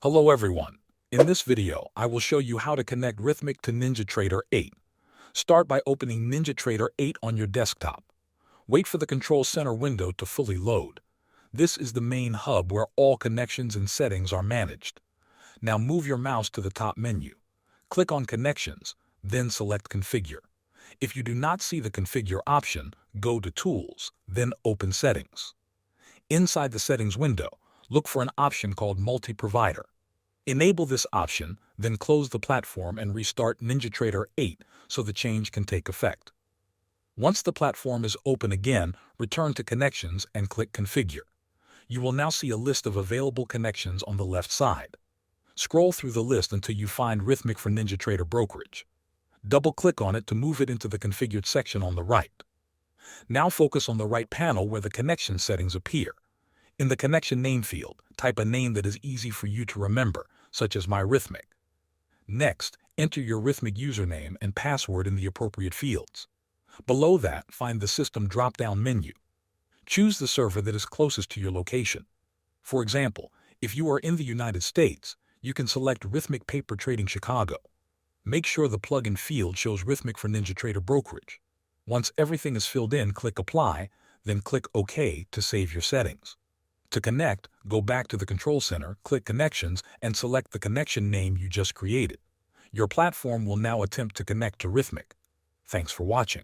Hello everyone. In this video, I will show you how to connect Rithmic to NinjaTrader 8. Start by opening NinjaTrader 8 on your desktop. Wait for the Control Center window to fully load. This is the main hub where all connections and settings are managed. Now move your mouse to the top menu. Click on Connections, then select Configure. If you do not see the Configure option, go to Tools, then open Settings. Inside the Settings window, look for an option called Multi-Provider. Enable this option, then close the platform and restart NinjaTrader 8 so the change can take effect. Once the platform is open again, return to Connections and click Configure. You will now see a list of available connections on the left side. Scroll through the list until you find Rithmic for NinjaTrader Brokerage. Double-click on it to move it into the Configured section on the right. Now focus on the right panel where the connection settings appear. In the connection name field, type a name that is easy for you to remember, such as my Rithmic. Next, enter your Rithmic username and password in the appropriate fields. Below that, find the System drop-down menu. Choose the server that is closest to your location. For example, if you are in the United States, you can select Rithmic Paper Trading Chicago. Make sure the plugin field shows Rithmic for NinjaTrader Brokerage. Once everything is filled in, click Apply, then click OK to save your settings. To connect, go back to the Control Center, click Connections, and select the connection name you just created. Your platform will now attempt to connect to Rithmic. Thanks for watching.